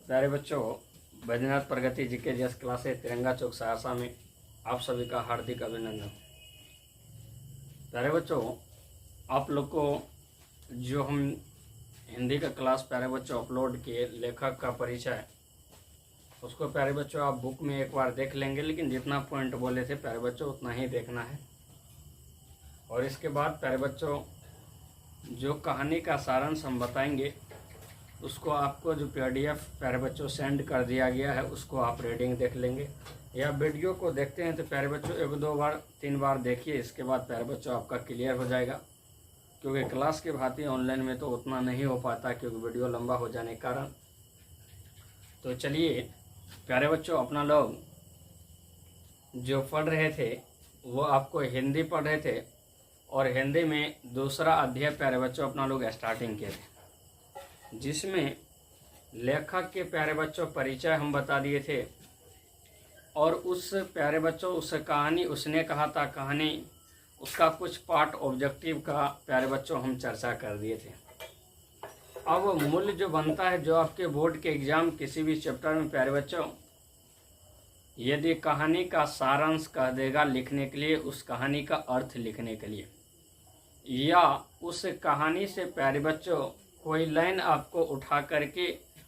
प्यारे बच्चों, बैद्यनाथ प्रगति जी के जस क्लास है तिरंगा चौक सहरसा में आप सभी का हार्दिक अभिनंदन। प्यारे बच्चों, आप लोग को जो हम हिंदी का क्लास प्यारे बच्चों अपलोड किए लेखक का परिचय, उसको प्यारे बच्चों आप बुक में एक बार देख लेंगे, लेकिन जितना पॉइंट बोले थे प्यारे बच्चों उतना ही देखना है। और इसके बाद प्यारे बच्चों जो कहानी का सारांश हम बताएंगे उसको आपको जो PDF प्यारे बच्चों सेंड कर दिया गया है उसको आप रीडिंग देख लेंगे, या वीडियो को देखते हैं तो प्यारे बच्चों 1-2 बार 3 बार देखिए। इसके बाद प्यारे बच्चों आपका क्लियर हो जाएगा, क्योंकि क्लास के भांति ऑनलाइन में तो उतना नहीं हो पाता क्योंकि वीडियो लंबा हो जाने के कारण। तो चलिए प्यारे बच्चों, अपना लोग जो पढ़ रहे थे वो आपको हिंदी पढ़ रहे थे और हिंदी में दूसरा अध्याय प्यारे बच्चों अपना लोग स्टार्टिंग किए थे, जिसमें लेखक के प्यारे बच्चों परिचय हम बता दिए थे। और उस प्यारे बच्चों उस कहानी उसने कहा था कहानी उसका कुछ पार्ट ऑब्जेक्टिव का प्यारे बच्चों हम चर्चा कर दिए थे। अब मूल्य जो बनता है जो आपके बोर्ड के एग्जाम किसी भी चैप्टर में प्यारे बच्चों यदि कहानी का सारांश कह देगा लिखने के लिए, उस कहानी का अर्थ लिखने के लिए, या उस कहानी से प्यारे बच्चों कोई लाइन आपको उठा करके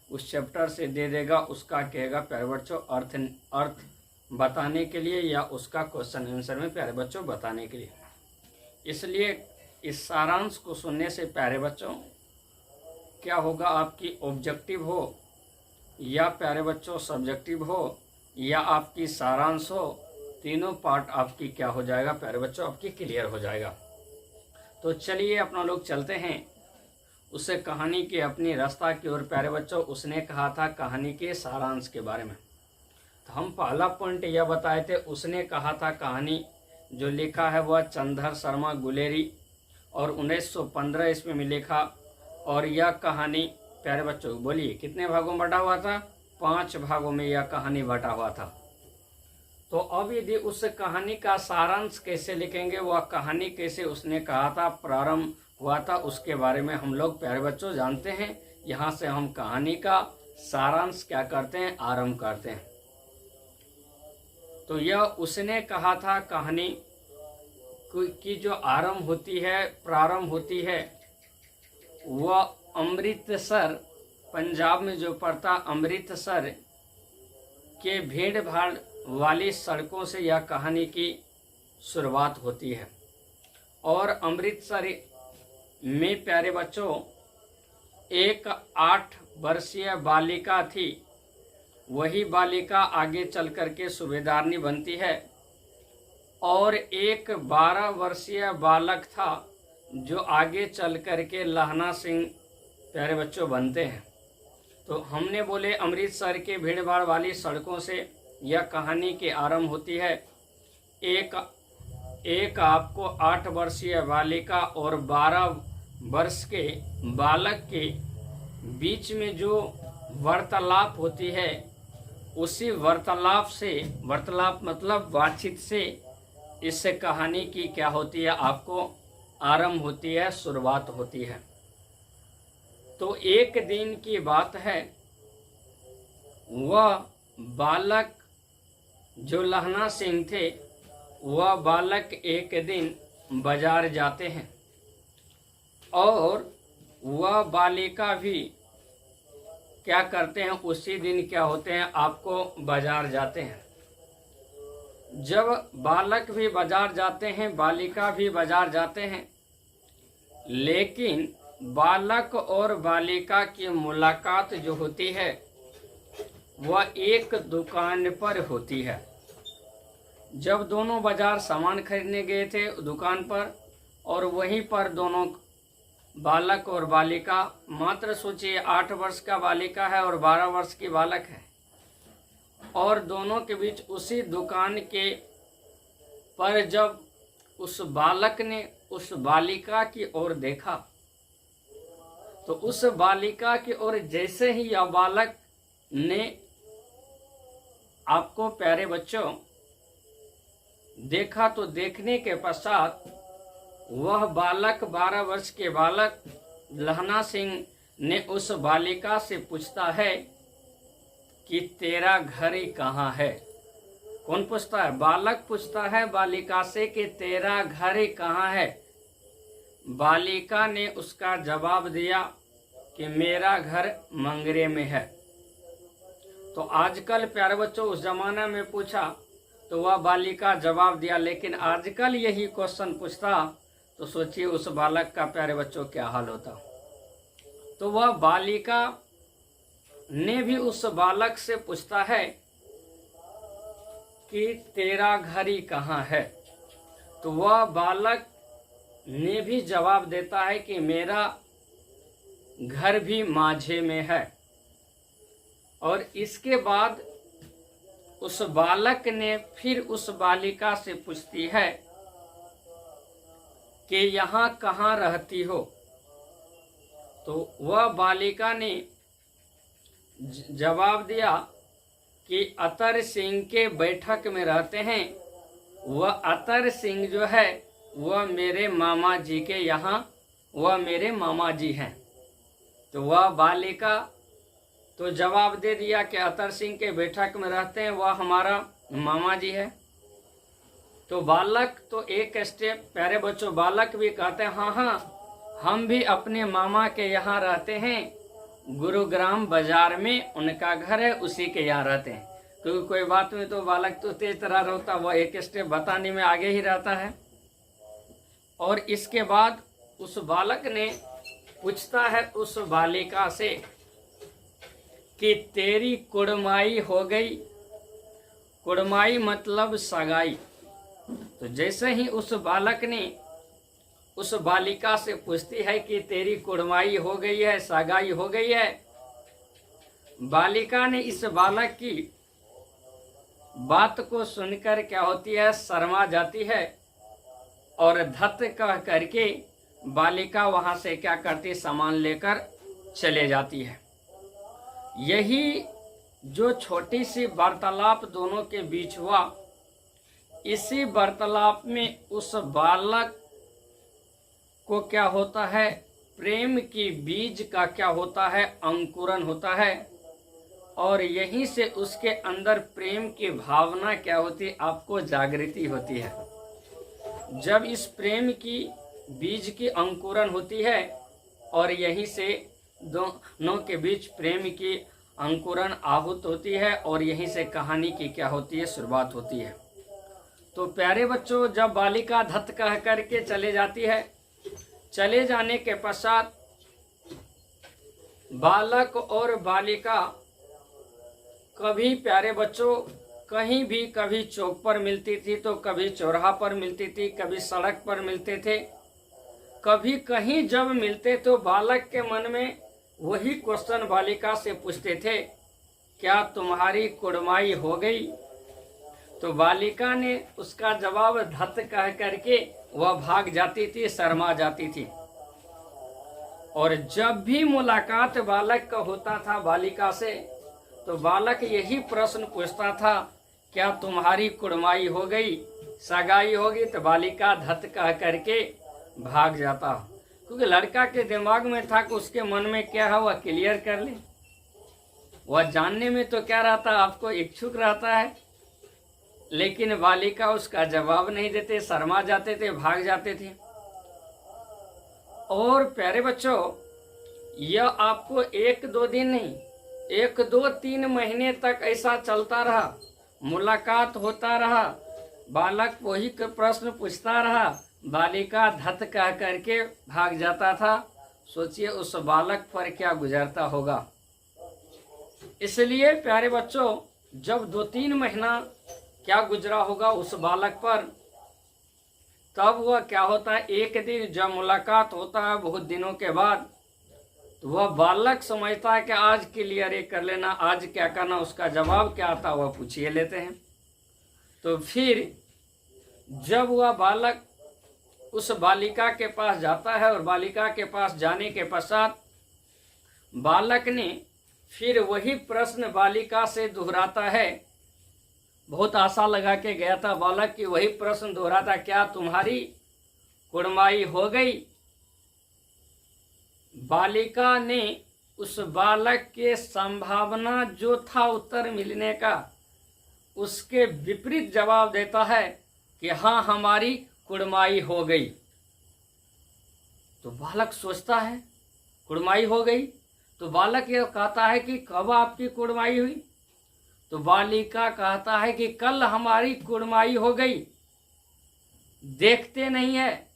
उस चैप्टर से दे देगा, उसका कहेगा प्यारे बच्चों अर्थ बताने के लिए या उसका क्वेश्चन आंसर में प्यारे बच्चों बताने के लिए। इसलिए इस सारांश को सुनने से प्यारे बच्चों क्या होगा, आपकी ऑब्जेक्टिव हो या प्यारे बच्चों सब्जेक्टिव हो या आपकी सारांश हो, तीनों पार्ट आपकी क्या हो जाएगा प्यारे बच्चों आपकी क्लियर हो जाएगा। तो चलिए अपना लोग चलते हैं उस कहानी के अपनी रास्ता की ओर। प्यारे बच्चों उसने कहा था कहानी के सारांश के बारे में, तो हम पहला पॉइंट यह बताए थे, उसने कहा था कहानी जो लिखा है वह चंद्र शर्मा गुलेरी और 1915 ईस्वी में लिखा। और यह कहानी प्यारे बच्चों बोलिए कितने भागों में बटा हुआ था? 5 भागों में यह कहानी बटा हुआ था। तो अब यदि उस कहानी का सारांश कैसे लिखेंगे, वह कहानी कैसे उसने कहा था प्रारंभ हुआ था, उसके बारे में हम लोग प्यारे बच्चों जानते हैं। यहाँ से हम कहानी का सारांश क्या करते हैं, आरंभ करते हैं। तो यह उसने कहा था कहानी की जो आरंभ होती है, प्रारंभ होती है, वह अमृतसर पंजाब में जो पड़ता अमृतसर के भीड़ भाड़ वाली सड़कों से यह कहानी की शुरुआत होती है। और अमृतसर में प्यारे बच्चों एक 8 वर्षीय बालिका थी, वही बालिका आगे चल करके सूबेदारनी बनती है। और एक 12 वर्षीय बालक था जो आगे चल करके लहना सिंह प्यारे बच्चों बनते हैं। तो हमने बोले अमृतसर के भीड़ भाड़ वाली सड़कों से यह कहानी की आरंभ होती है। एक आपको 8 वर्षीय बालिका और 12 वर्ष के बालक के बीच में जो वार्तालाप होती है, उसी वार्तालाप मतलब बातचीत से इस कहानी की क्या होती है, आपको आरंभ होती है, शुरुआत होती है। तो एक दिन की बात है, वह बालक जो लहना सिंह थे, वह बालक एक दिन बाजार जाते हैं और वह बालिका भी क्या करते हैं, उसी दिन क्या होते हैं, आपको बाजार जाते हैं। जब बालक भी बाजार जाते हैं, बालिका भी बाजार जाते हैं, लेकिन बालक और बालिका की मुलाकात जो होती है वह एक दुकान पर होती है। जब दोनों बाजार सामान खरीदने गए थे दुकान पर, और वहीं पर दोनों बालक और बालिका, मात्र सोचिए 8 वर्ष का बालिका है और 12 वर्ष की बालक है, और दोनों के बीच उसी दुकान के पर जब उस बालक ने उस बालिका की ओर देखा, तो उस बालिका की ओर जैसे ही यह बालक ने आपको प्यारे बच्चों देखा, तो देखने के पश्चात वह बालक 12 वर्ष के बालक लहना सिंह ने उस बालिका से पूछता है कि तेरा घर ही कहाँ है। कौन पूछता है? बालक पूछता है बालिका से कि तेरा घर ही कहाँ है। बालिका ने उसका जवाब दिया कि मेरा घर मंगरे में है। तो आजकल प्यारे बच्चों उस जमाने में पूछा तो वह बालिका जवाब दिया, लेकिन आजकल यही क्वेश्चन पूछता तो सोचिए उस बालक का प्यारे बच्चों क्या हाल होता। तो वह बालिका ने भी उस बालक से पूछता है कि तेरा घर ही कहाँ है। तो वह बालक ने भी जवाब देता है कि मेरा घर भी माझे में है। और इसके बाद उस बालक ने फिर उस बालिका से पूछती है कि यहाँ कहाँ रहती हो। तो वह बालिका ने जवाब दिया कि अतर सिंह के बैठक में रहते हैं। वह अतर सिंह जो है वह मेरे मामा जी के यहाँ, वह मेरे मामा जी हैं। तो वह बालिका तो जवाब दे दिया कि अतर सिंह के बैठक में रहते हैं, वह हमारा मामा जी है। तो बालक तो एक स्टेप, प्यारे बच्चों बालक भी कहते हैं हाँ हाँ हम भी अपने मामा के यहाँ रहते हैं, गुरुग्राम बाजार में उनका घर है, उसी के यहाँ रहते हैं। क्योंकि कोई बात में तो बालक तो तेज तरह रहता, वह एक स्टेप बताने में आगे ही रहता है। और इसके बाद उस बालक ने पूछता है उस बालिका से कि तेरी कुड़माई हो गई। कुड़माई मतलब सगाई। तो जैसे ही उस बालक ने उस बालिका से पूछती है कि तेरी कुड़माई हो गई है, सगाई हो गई है, बालिका ने इस बालक की बात को सुनकर क्या होती है, शर्मा जाती है और धत कह करके बालिका वहां से क्या करती, सामान लेकर चले जाती है। यही जो छोटी सी वार्तालाप दोनों के बीच हुआ, इसी वार्तालाप में उस बालक को क्या होता है, प्रेम की बीज का क्या होता है, अंकुरण होता है। और यहीं से उसके अंदर प्रेम की भावना क्या होती है, आपको जागृति होती है। जब इस प्रेम की बीज की अंकुरण होती है और यहीं से दोनों के बीच प्रेम की अंकुरण आहूत होती है और यहीं से कहानी की क्या होती है, शुरुआत होती है। तो प्यारे बच्चों जब बालिका धत कह करके चले जाती है, चले जाने के पश्चात बालक और बालिका कभी प्यारे बच्चों कहीं भी, कभी चौक पर मिलती थी तो कभी चौराहा पर मिलती थी, कभी सड़क पर मिलते थे, कभी कहीं जब मिलते तो बालक के मन में वही क्वेश्चन बालिका से पूछते थे, क्या तुम्हारी कुड़माई हो गई। तो बालिका ने उसका जवाब धत कह करके वह भाग जाती थी, शर्मा जाती थी। और जब भी मुलाकात बालक का होता था बालिका से तो बालक यही प्रश्न पूछता था, क्या तुम्हारी कुड़माई हो गई, सगाई होगी। तो बालिका धत कह करके भाग जाता, क्योंकि लड़का के दिमाग में था कि उसके मन में क्या है वह क्लियर कर ले। वह जानने में तो क्या रहता, आपको इच्छुक रहता है, लेकिन बालिका उसका जवाब नहीं देते, शर्मा जाते थे, भाग जाते थे। और प्यारे बच्चों यह आपको 1-2 दिन नहीं, 1-2-3 महीने तक ऐसा चलता रहा, मुलाकात होता रहा, बालक वही प्रश्न पूछता रहा, बालिका धत कह करके भाग जाता था। सोचिए उस बालक पर क्या गुजरता होगा। इसलिए प्यारे बच्चों जब 2-3 महीना क्या गुजरा होगा उस बालक पर, तब वह क्या होता है, एक दिन जब मुलाकात होता है बहुत दिनों के बाद, तो वह बालक समझता है कि आज क्लियर ये कर लेना, आज क्या करना, उसका जवाब क्या आता वह पूछिए लेते हैं। तो फिर जब वह बालक उस बालिका के पास जाता है और बालिका के पास जाने के पश्चात बालक ने फिर वही प्रश्न बालिका से दोहराता है। बहुत आशा लगा के गया था बालक की, वही प्रश्न दोहराता, क्या तुम्हारी कुड़माई हो गई। बालिका ने उस बालक के संभावना जो था उत्तर मिलने का, उसके विपरीत जवाब देता है कि हाँ, हमारी कुड़माई हो गई। तो बालक सोचता है कुड़माई हो गई, तो बालक ये कहता है कि कब आपकी कुड़माई हुई? तो बालिका कहता है कि कल हमारी कुड़माई हो गई। देखते नहीं है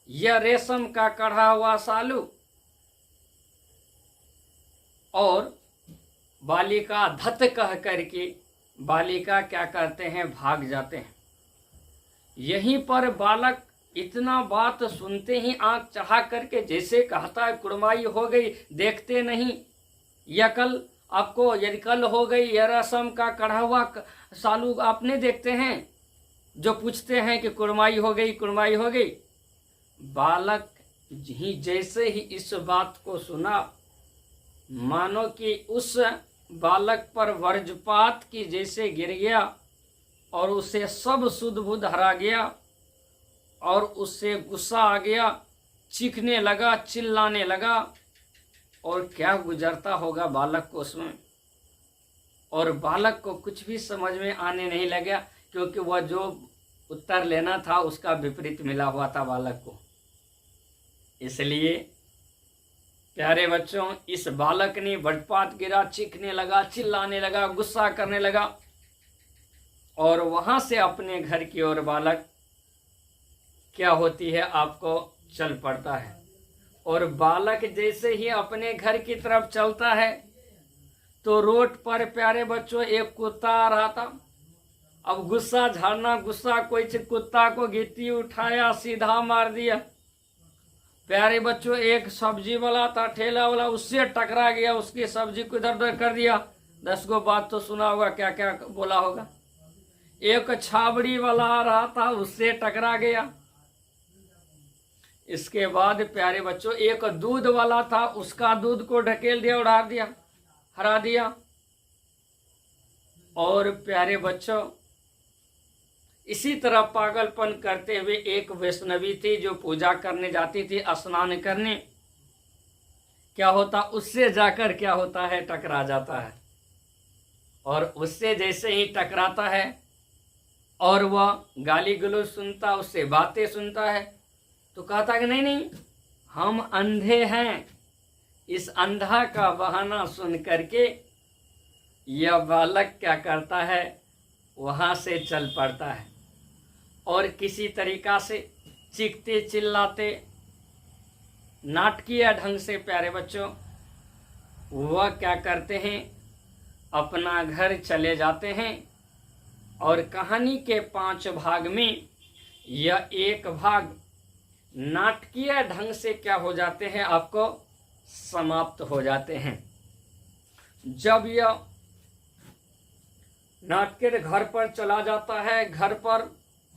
यह रेशम का कढ़ा हुआ सालू। और बालिका धत कह करके बालिका क्या करते हैं, भाग जाते हैं। यहीं पर बालक इतना बात सुनते ही आंख चढ़ा करके जैसे कहता है कुड़माई हो गई, देखते नहीं या कल आपको, यदि कल हो गई यह रसम का कढ़ा हुआ सालू आपने देखते हैं, जो पूछते हैं कि कुड़माई हो गई, कुड़माई हो गई। बालक ही जैसे ही इस बात को सुना, मानो कि उस बालक पर वज्रपात की जैसे गिर गया और उसे सब सुध बुध हरा गया और उससे गुस्सा आ गया, चीखने लगा, चिल्लाने लगा। और क्या गुजरता होगा बालक को उसमें। और बालक को कुछ भी समझ में आने नहीं लगा, क्योंकि वह जो उत्तर लेना था उसका विपरीत मिला हुआ था बालक को। इसलिए प्यारे बच्चों, इस बालक ने वज्रपात गिरा, चीखने लगा, चिल्लाने लगा, गुस्सा करने लगा और वहां से अपने घर की ओर बालक क्या होती है आपको चल पड़ता है। और बालक जैसे ही अपने घर की तरफ चलता है तो रोड पर प्यारे बच्चों एक कुत्ता आ रहा था। अब गुस्सा झाड़ना, गुस्सा कोई कुत्ता को गिट्टी उठाया, सीधा मार दिया। प्यारे बच्चों, एक सब्जी वाला था, ठेला वाला, उससे टकरा गया, उसकी सब्जी को इधर उधर कर दिया। 10 गो बात तो सुना होगा, क्या क्या बोला होगा। एक छाबड़ी वाला आ रहा था, उससे टकरा गया। इसके बाद प्यारे बच्चों एक दूध वाला था, उसका दूध को ढकेल दिया, उड़ा दिया, हरा दिया। और प्यारे बच्चों इसी तरह पागलपन करते हुए एक वैष्णवी थी जो पूजा करने जाती थी, स्नान करने। क्या होता, उससे जाकर क्या होता है, टकरा जाता है। और उससे जैसे ही टकराता है और वह गाली गलौज सुनता, उससे बातें सुनता है, तो कहता कि नहीं नहीं, हम अंधे हैं। इस अंधा का बहाना सुन करके यह बालक क्या करता है, वहां से चल पड़ता है और किसी तरीका से चीखते चिल्लाते नाटकीय ढंग से प्यारे बच्चों वह क्या करते हैं, अपना घर चले जाते हैं। और कहानी के 5 भाग में यह एक भाग नाटकीय ढंग से क्या हो जाते हैं, आपको समाप्त हो जाते हैं। जब यह नाटकीय घर पर चला जाता है, घर पर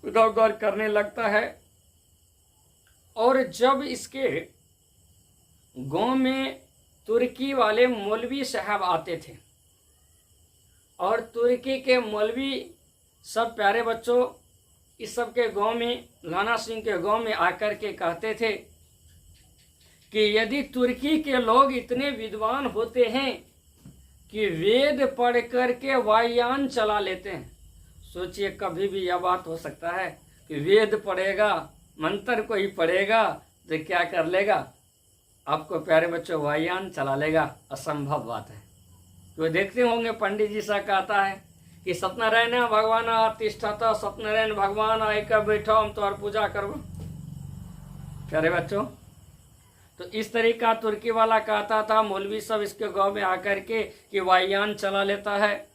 इधर उधर करने लगता है। और जब इसके गांव में तुर्की वाले मौलवी साहब आते थे और तुर्की के मौलवी सब प्यारे बच्चों इस सब के गांव में, लाना सिंह के गांव में आकर के कहते थे कि यदि तुर्की के लोग इतने विद्वान होते हैं कि वेद पढ़ करके वायुयान चला लेते हैं, सोचिए कभी भी यह बात हो सकता है कि वेद पढ़ेगा, मंत्र को ही पढ़ेगा तो क्या कर लेगा, आपको प्यारे बच्चों वायुयान चला लेगा। असंभव बात है। तो देखते होंगे पंडित जी सा कहता है कि सत्यनारायण भगवान तिष्ठता, सत्यनारायण भगवान आकर बैठो, हम तो और पूजा करो। प्यारे बच्चों, तो इस तरीका तुर्की वाला कहता था, मौलवी सब इसके गांव में आकर के कि वायुयान चला लेता है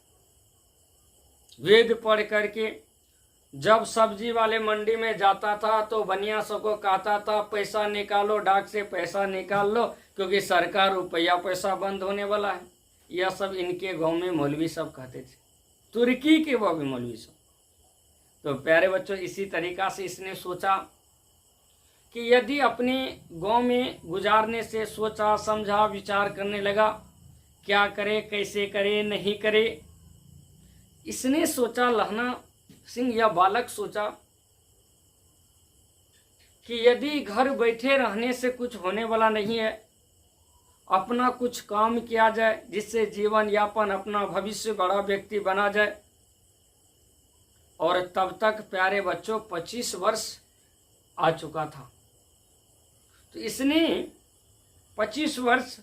वेद पढ़ करके। जब सब्जी वाले मंडी में जाता था तो बनिया सबको कहता था पैसा निकालो, डाक से पैसा निकाल लो, क्योंकि सरकार रुपया पैसा बंद होने वाला है। यह सब इनके गांव में मौलवी सब कहते थे, तुर्की के वो भी मौलवी सब। तो प्यारे बच्चों इसी तरीका से इसने सोचा कि यदि अपने गांव में गुजारने से सोचा, समझा, विचार करने लगा, क्या करे, कैसे करे, नहीं करे। इसने सोचा, लहना सिंह या बालक सोचा कि यदि घर बैठे रहने से कुछ होने वाला नहीं है अपना कुछ काम किया जाए जिससे जीवन यापन अपना भविष्य बड़ा व्यक्ति बना जाए। और तब तक प्यारे बच्चों 25 वर्ष आ चुका था। तो इसने 25 वर्ष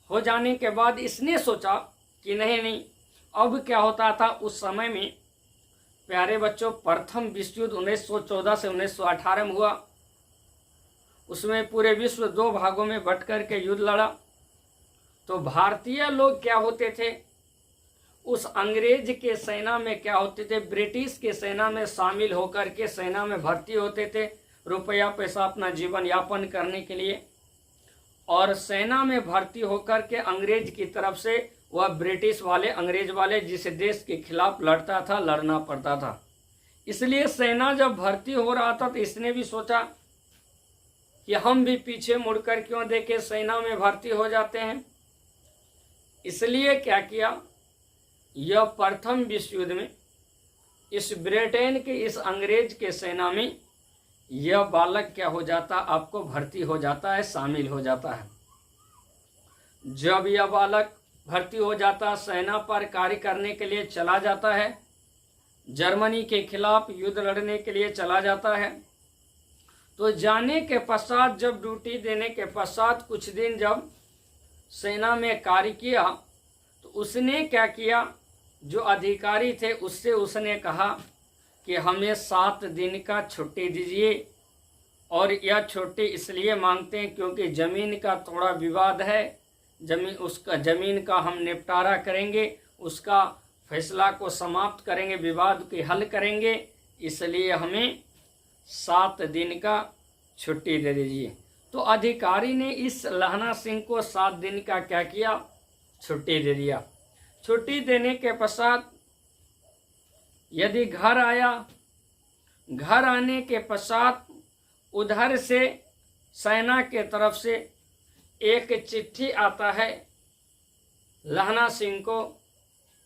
हो जाने के बाद इसने सोचा कि नहीं, अब क्या होता था उस समय में प्यारे बच्चों, प्रथम विश्व युद्ध 1914 से 1918 में हुआ। उसमें पूरे विश्व 2 भागों में बंट कर के युद्ध लड़ा। तो भारतीय लोग क्या होते थे, उस अंग्रेज के सेना में क्या होते थे, ब्रिटिश के सेना में शामिल होकर के सेना में भर्ती होते थे, रुपया पैसा अपना जीवन यापन करने के लिए। और सेना में भर्ती होकर के अंग्रेज की तरफ से वह ब्रिटिश वाले, अंग्रेज वाले जिस देश के खिलाफ लड़ता था, लड़ना पड़ता था। इसलिए सेना जब भर्ती हो रहा था तो इसने भी सोचा कि हम भी पीछे मुड़कर क्यों देखे, सेना में भर्ती हो जाते हैं। इसलिए क्या किया, यह प्रथम विश्व युद्ध में इस ब्रिटेन के इस अंग्रेज के सेना में यह बालक क्या हो जाता, आपको भर्ती हो जाता है, शामिल हो जाता है। जब यह बालक भर्ती हो जाता, सेना पर कार्य करने के लिए चला जाता है, जर्मनी के खिलाफ युद्ध लड़ने के लिए चला जाता है। तो जाने के पश्चात, जब ड्यूटी देने के पश्चात कुछ दिन जब सेना में कार्य किया, तो उसने क्या किया, जो अधिकारी थे उससे उसने कहा कि हमें 7 दिन का छुट्टी दीजिए। और यह छुट्टी इसलिए मांगते हैं क्योंकि ज़मीन का थोड़ा विवाद है, ज़मीन का हम निपटारा करेंगे, उसका फैसला को समाप्त करेंगे, विवाद के हल करेंगे, इसलिए हमें 7 दिन का छुट्टी दे दीजिए। तो अधिकारी ने इस लहना सिंह को 7 दिन का क्या किया, छुट्टी दे दिया। छुट्टी देने के पश्चात यदि घर आया, घर आने के पश्चात उधर से सेना के तरफ से एक चिट्ठी आता है लहना सिंह को,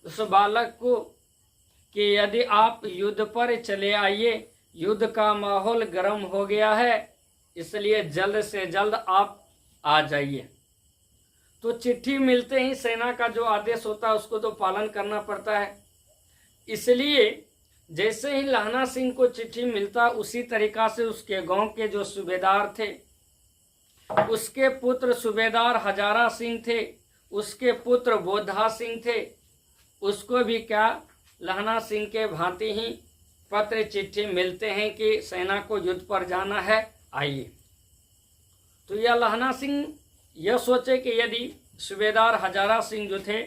उस बालक को, कि यदि आप युद्ध पर चले आइए, युद्ध का माहौल गर्म हो गया है, इसलिए जल्द से जल्द आप आ जाइए। तो चिट्ठी मिलते ही सेना का जो आदेश होता है उसको तो पालन करना पड़ता है। इसलिए जैसे ही लहना सिंह को चिट्ठी मिलता, उसी तरीका से उसके गांव के जो सूबेदार थे, उसके पुत्र सूबेदार हजारा सिंह थे, उसके पुत्र बोधा सिंह थे, उसको भी क्या लहना सिंह के भांति ही पत्र चिट्ठी मिलते हैं कि सेना को युद्ध पर जाना है, आइए। तो यह लहना सिंह यह सोचे कि यदि सूबेदार हजारा सिंह जो थे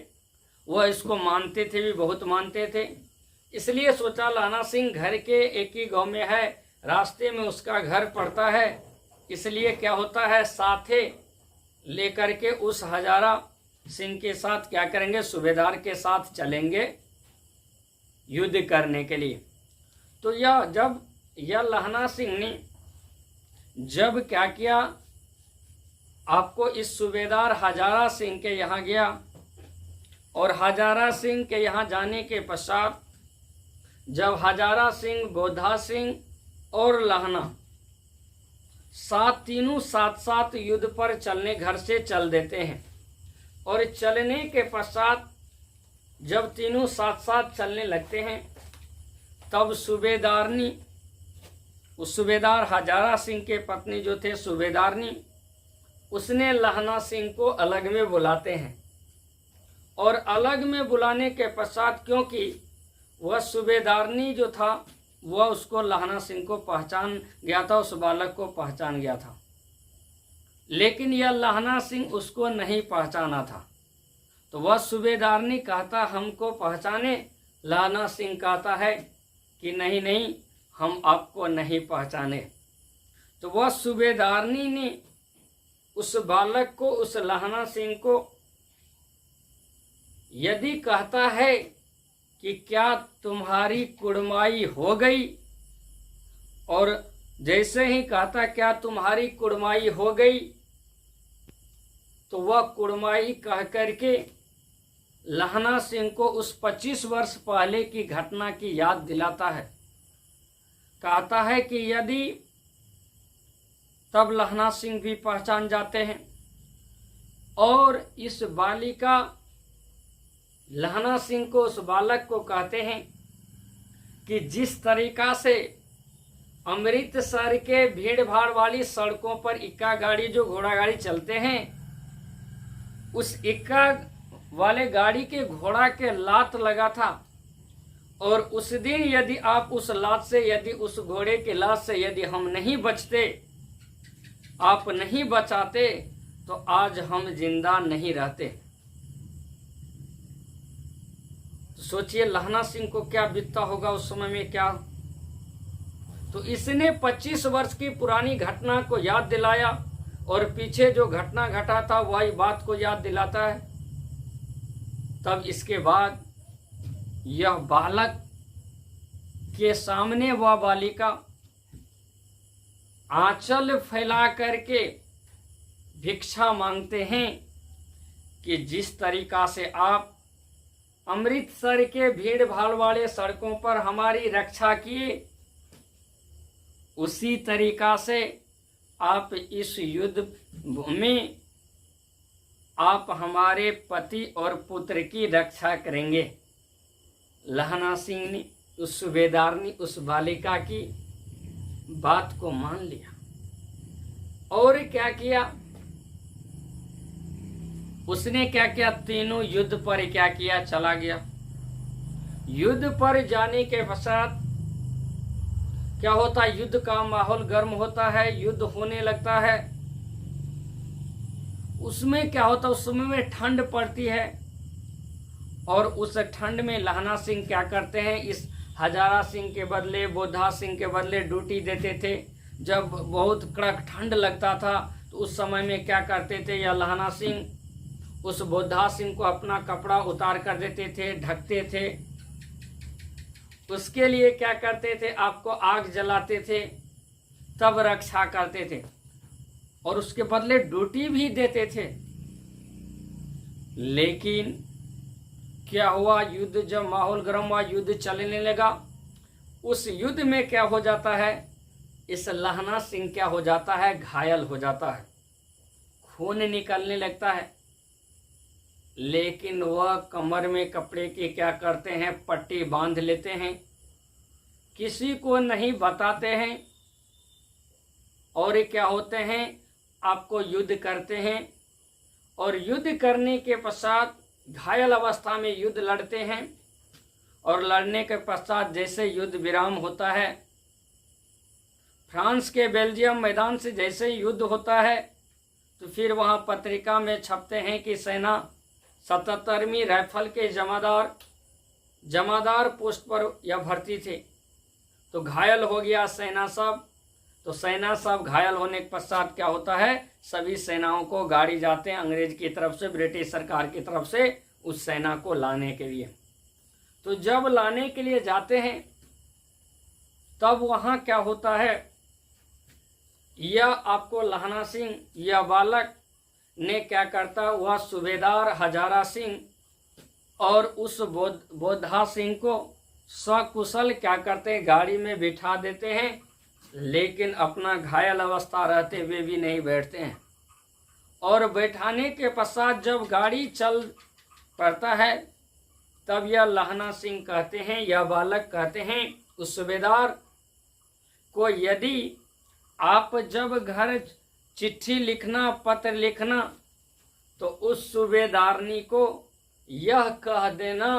वह इसको मानते थे, भी बहुत मानते थे, इसलिए सोचा लहना सिंह घर के एक ही गांव में है, रास्ते में उसका घर पड़ता है, इसलिए क्या होता है, साथे लेकर के उस हजारा सिंह के साथ क्या करेंगे, सूबेदार के साथ चलेंगे युद्ध करने के लिए। तो यह लहना सिंह ने जब क्या किया, आपको इस सूबेदार हजारा सिंह के यहाँ गया, और हजारा सिंह के यहाँ जाने के पश्चात जब हजारा सिंह, बोधा सिंह और लहना तीनों साथ साथ युद्ध पर चलने घर से चल देते हैं। और चलने के पश्चात जब तीनों साथ साथ चलने लगते हैं, तब सूबेदारनी, उस सूबेदार हजारा सिंह के पत्नी जो थे सूबेदारनी, उसने लहना सिंह को अलग में बुलाते हैं। और अलग में बुलाने के पश्चात, क्योंकि वह सूबेदारनी जो था वह उसको लहना सिंह को पहचान गया था, उस बालक को पहचान गया था, लेकिन यह लहना सिंह उसको नहीं पहचाना था। तो वह सूबेदारनी कहता हमको पहचाने, लहना सिंह कहता है कि नहीं नहीं, हम आपको नहीं पहचाने। तो वह सूबेदारनी ने उस बालक को, उस लहना सिंह को यदि कहता है कि क्या तुम्हारी कुड़माई हो गई, और जैसे ही कहता क्या तुम्हारी कुड़माई हो गई, तो वह कुड़माई कह करके लहना सिंह को उस 25 वर्ष पहले की घटना की याद दिलाता है। कहता है कि यदि, तब लहना सिंह भी पहचान जाते हैं और इस बालिका लहना सिंह को, उस बालक को कहते हैं कि जिस तरीका से अमृतसर के भीड़ भाड़ वाली सड़कों पर इक्का गाड़ी, जो घोड़ा गाड़ी चलते हैं, उस इक्का वाले गाड़ी के घोड़ा के लात लगा था, और उस दिन यदि आप उस लात से, यदि उस घोड़े के लात से यदि हम नहीं बचते, आप नहीं बचाते, तो आज हम जिंदा नहीं रहते। सोचिए लहना सिंह को क्या बीतता होगा उस समय में, क्या। तो इसने 25 वर्ष की पुरानी घटना को याद दिलाया, और पीछे जो घटना घटा था वही बात को याद दिलाता है। तब इसके बाद यह बालक के सामने वह बालिका आंचल फैला करके भिक्षा मांगते हैं कि जिस तरीका से आप अमृतसर के भीड़ भाड़ वाले सड़कों पर हमारी रक्षा किए, उसी तरीका से आप इस युद्ध में आप हमारे पति और पुत्र की रक्षा करेंगे। लहना सिंह ने, उस सूबेदार ने उस बालिका की बात को मान लिया, और क्या किया उसने, क्या किया, तीनों युद्ध पर क्या किया, चला गया। युद्ध पर जाने के पश्चात क्या होता है, युद्ध का माहौल गर्म होता है, युद्ध होने लगता है। उसमें क्या होता है, उस समय में ठंड पड़ती है, और उस ठंड में लहना सिंह क्या करते हैं, इस हजारा सिंह के बदले, बोधा सिंह के बदले ड्यूटी देते थे। जब बहुत कड़क ठंड लगता था तो उस समय में क्या करते थे, यह लहना सिंह उस बोधा सिंह को अपना कपड़ा उतार कर देते थे, ढकते थे। उसके लिए क्या करते थे, आपको आग जलाते थे, तब रक्षा करते थे, और उसके बदले ड्यूटी भी देते थे। लेकिन क्या हुआ, युद्ध जब माहौल गर्म हुआ, युद्ध चलने लगा, उस युद्ध में क्या हो जाता है, इस लहना सिंह क्या हो जाता है, घायल हो जाता है, खून निकलने लगता है। लेकिन वह कमर में कपड़े की क्या करते हैं, पट्टी बांध लेते हैं, किसी को नहीं बताते हैं, और क्या होते हैं, आपको युद्ध करते हैं, और युद्ध करने के पश्चात घायल अवस्था में युद्ध लड़ते हैं, और लड़ने के पश्चात जैसे युद्ध विराम होता है, फ्रांस के बेल्जियम मैदान से जैसे युद्ध होता है, तो फिर वहाँ पत्रिका में छपते हैं कि सेना 77वीं राइफल के जमादार पोस्ट पर यह भर्ती थे, तो घायल हो गया सेना सब। तो सेना सब घायल होने के पश्चात क्या होता है, सभी सेनाओं को गाड़ी जाते हैं अंग्रेज की तरफ से, ब्रिटिश सरकार की तरफ से, उस सेना को लाने के लिए। तो जब लाने के लिए जाते हैं तब वहाँ क्या होता है, यह आपको लहना सिंह, यह बालक ने क्या करता, वह सूबेदार हजारा सिंह और उस बोधा सिंह को सकुशल क्या करते हैं, गाड़ी में बिठा देते हैं, लेकिन अपना घायल अवस्था रहते हुए भी नहीं बैठते हैं। और बैठाने के पश्चात जब गाड़ी चल पड़ता है, तब यह लहना सिंह कहते हैं, यह बालक कहते हैं उस सूबेदार को, यदि आप जब घर चिट्ठी लिखना, पत्र लिखना, तो उस सूबेदारनी को यह कह देना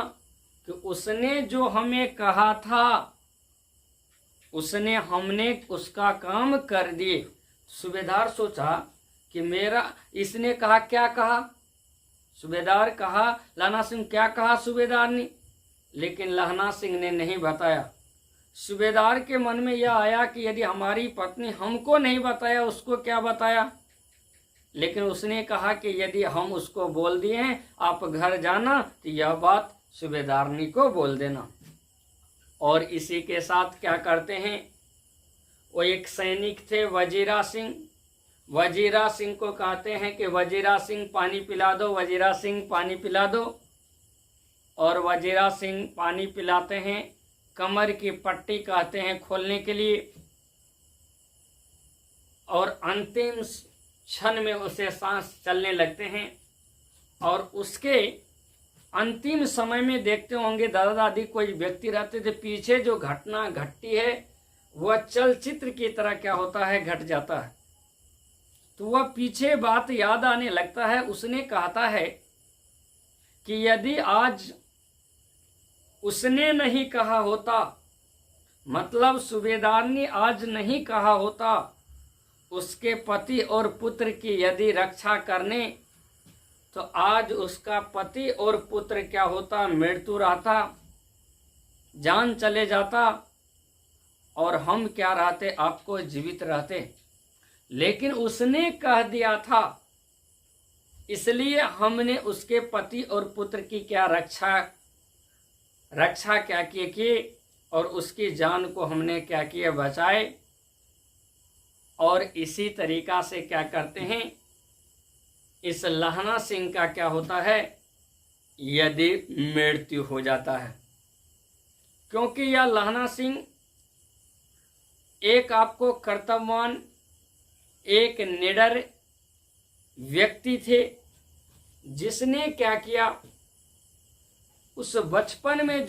कि उसने जो हमें कहा था, हमने उसका काम कर दिए। सूबेदार सोचा कि मेरा, इसने कहा, क्या कहा, सूबेदार कहा, लहना सिंह क्या कहा सूबेदार ने, लेकिन लहना सिंह ने नहीं बताया। सूबेदार के मन में यह आया कि यदि हमारी पत्नी हमको नहीं बताया, उसको क्या बताया। लेकिन उसने कहा कि यदि हम उसको बोल दिए हैं आप घर जाना, तो यह बात सूबेदारनी को बोल देना। और इसी के साथ क्या करते हैं, वो एक सैनिक थे वजीरा सिंह, वजीरा सिंह को कहते हैं कि वजीरा सिंह पानी पिला दो, वजीरा सिंह पानी पिला दो। और वजीरा सिंह पानी पिलाते हैं, कमर की पट्टी कहते हैं खोलने के लिए, और अंतिम क्षण में उसे सांस चलने लगते हैं। और उसके अंतिम समय में देखते होंगे दादा दादी कोई व्यक्ति रहते थे, पीछे जो घटना घटती है वह चलचित्र की तरह क्या होता है, घट जाता है। तो वह पीछे बात याद आने लगता है। उसने कहता है कि यदि आज उसने नहीं कहा होता, मतलब सूबेदार ने आज नहीं कहा होता उसके पति और पुत्र की यदि रक्षा करने, तो आज उसका पति और पुत्र क्या होता, मृत्यु रहता, जान चले जाता, और हम क्या रहते, आपको जीवित रहते। लेकिन उसने कह दिया था, इसलिए हमने उसके पति और पुत्र की क्या रक्षा क्या की, और उसकी जान को हमने क्या किया, बचाए। और इसी तरीका से क्या करते हैं, इस लहना सिंह का क्या होता है, यदि मृत्यु हो जाता है। क्योंकि यह लहना सिंह एक आपको कर्तव्यवान, एक निडर व्यक्ति थे, जिसने क्या किया, उस बचपन में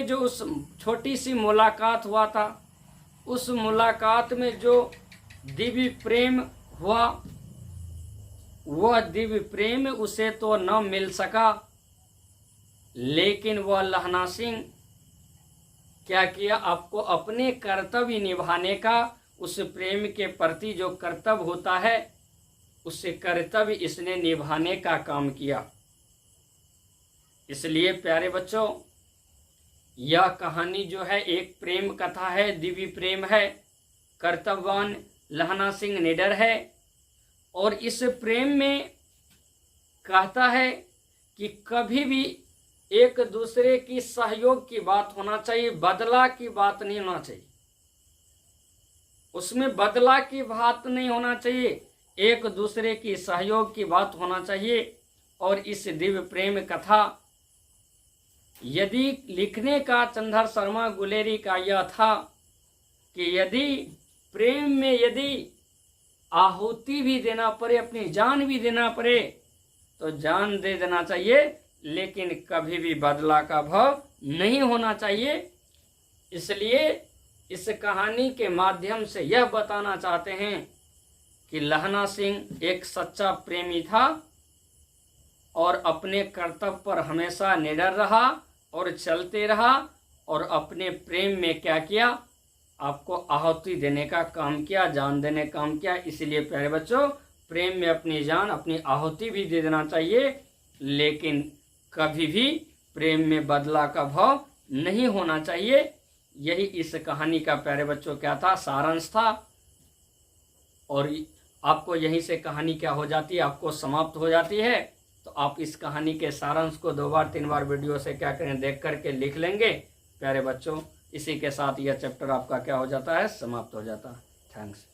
जो उस छोटी सी मुलाकात हुआ था, उस मुलाकात में जो दिव्य प्रेम हुआ, वह दिव्य प्रेम उसे तो न मिल सका, लेकिन वह लहना सिंह क्या किया, आपको अपने कर्तव्य निभाने का, उस प्रेम के प्रति जो कर्तव्य होता है, उस कर्तव्य इसने निभाने का काम किया। इसलिए प्यारे बच्चों, यह कहानी जो है एक प्रेम कथा है, दिव्य प्रेम है, कर्तव्यवान लहना सिंह निडर है। और इस प्रेम में कहता है कि कभी भी एक दूसरे की सहयोग की बात होना चाहिए, बदला की बात नहीं होना चाहिए। उसमें बदला की बात नहीं होना चाहिए, एक दूसरे की सहयोग की बात होना चाहिए। और इस दिव्य प्रेम कथा यदि लिखने का चंद्र शर्मा गुलेरी का यह था कि यदि प्रेम में यदि आहुति भी देना पड़े, अपनी जान भी देना पड़े, तो जान दे देना चाहिए, लेकिन कभी भी बदला का भाव नहीं होना चाहिए। इसलिए इस कहानी के माध्यम से यह बताना चाहते हैं कि लहना सिंह एक सच्चा प्रेमी था और अपने कर्तव्य पर हमेशा निडर रहा और चलते रहा, और अपने प्रेम में क्या किया, आपको आहुति देने का काम किया, जान देने का काम किया। इसलिए प्यारे बच्चों, प्रेम में अपनी जान, अपनी आहुति भी दे देना चाहिए, लेकिन कभी भी प्रेम में बदला का भाव नहीं होना चाहिए। यही इस कहानी का प्यारे बच्चों क्या था, सारांश था। और आपको यहीं से कहानी क्या हो जाती है, आपको समाप्त हो जाती है। तो आप इस कहानी के सारांश को 2 बार 3 बार वीडियो से क्या करें, देख करके लिख लेंगे प्यारे बच्चों। इसी के साथ यह चैप्टर आपका क्या हो जाता है, समाप्त हो जाता है। थैंक्स।